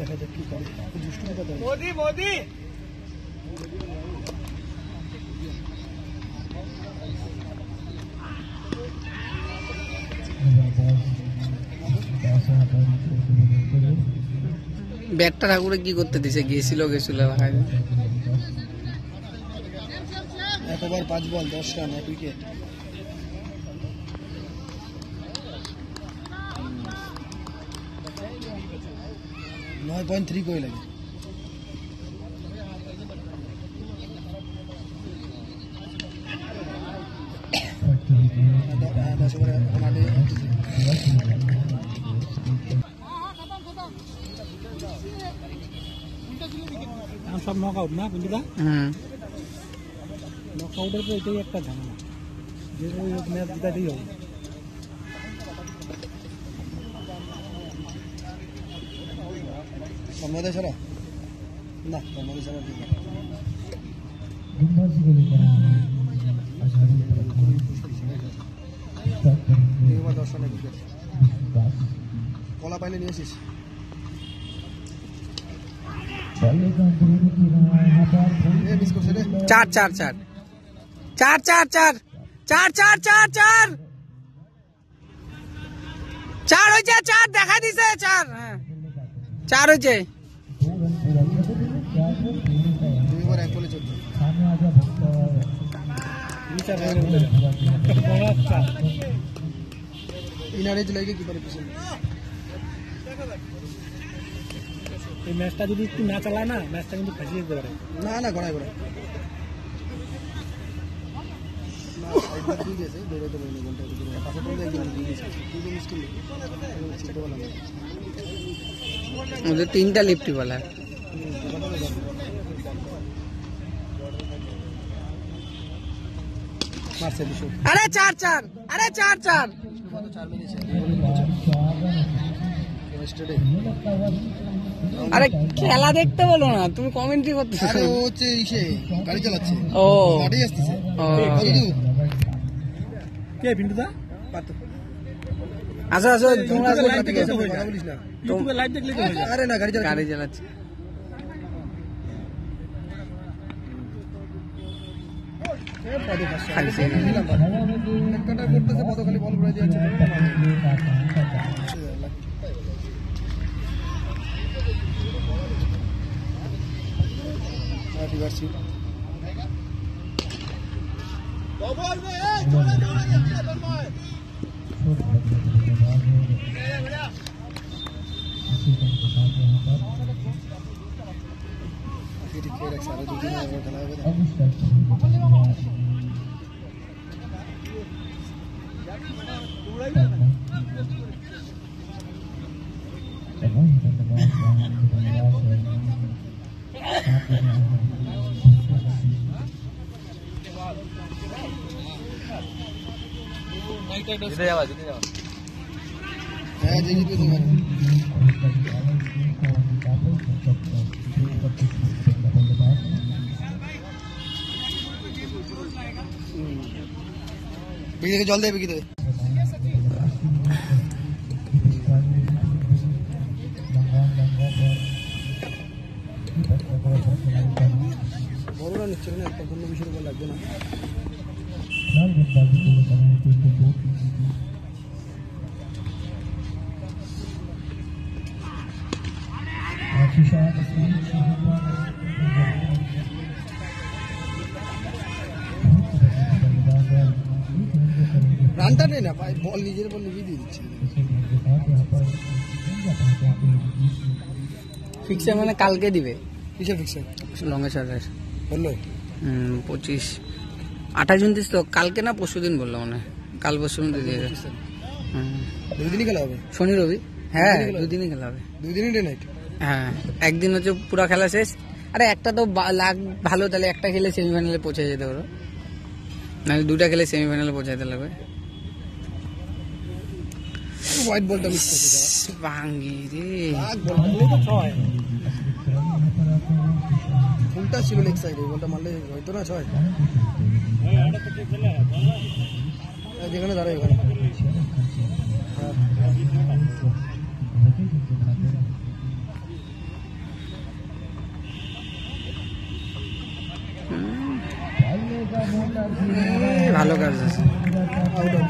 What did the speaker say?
দেখা যাক কি করে মোদি মোদি ব্যাটটা ঠাকুরে কি করতে দিছে? গেছিল এক ওভার 5 বল 10 রান 1 উইকেট। .3 কই লাগে সব নক আউট না কিন্তু নক আউটের তো এটাই একটা ঝামেলা যে ওই ম্যাচ জিতাতেই হবে। সম্মাদে ছাড়া না সম্মাদে ছাড়া কলা পাইলে নিয়ে আসিস। চার চার চার চার চার চার চার চার চার চার চার হয়েছে, চার দেখা দিছে, চার হ্যাঁ চার হয়েছে। এই ম্যাচটা যদি একটু না চালায় না ম্যাচটা কিন্তু ফাঁসিয়ে দিতে পারে। না না গড়ায় গড়ায় ওদের 3টা লিফটি বলা। আরে চার চার, আরে চার চার। আরে খেলা দেখতে বলো না, তুমি কমেন্ট্রি করতেছো। আরে ও হচ্ছে ইসে গাড়ি চালাচ্ছে। ও গাড়ি আসছে। কে বিন্দুদা? আসো আসো, তোমরা লাইভ দেখলে তো হয়ে যায়। বলিস না ইউটিউবে লাইভ দেখলে তো হয়ে যায়। আরে না গাড়ি চালাচ্ছে। জল দেবে কি দেবে? বড়রা নিশ্চয় না, একটা কোনো বিষয়ের উপর লাগবে না। রানটা নেই না ভাই, বল নিজের বল নিজেই দিয়ে দিচ্ছে। ফিক্সার মানে কালকে দিবে। কিসের ফিক্সার? লঙ্গেশ্বরের বললো 25 28 29 তো কালকে না পরশু দিন বললো মনে হয়। কাল পরশু মধ্যে দিয়ে দেবে। 2 দিনই খেলা হবে? শনি রবি, হ্যাঁ 2 দিনই খেলা হবে। 2 দিনই ডে নাইট? হ্যাঁ, একদিন হচ্ছে পুরা খেলা শেষ। আরে একটা তো লাগ ভালো, তাহলে একটা খেলে সেমিফাইনালে পৌঁছে যেতে পারো, নাহলে 2টা খেলে সেমিফাইনালে পৌঁছাতে লাগবে। হোয়াইট বলটা মিস করছে ভাঙ্গি রে, ফুলটা ছিল লেগ সাইডে, বলটা মারলে হয়তো না 6। যেখানে দাঁড়ায় ওখানে ভালো কাজ আছে। Out of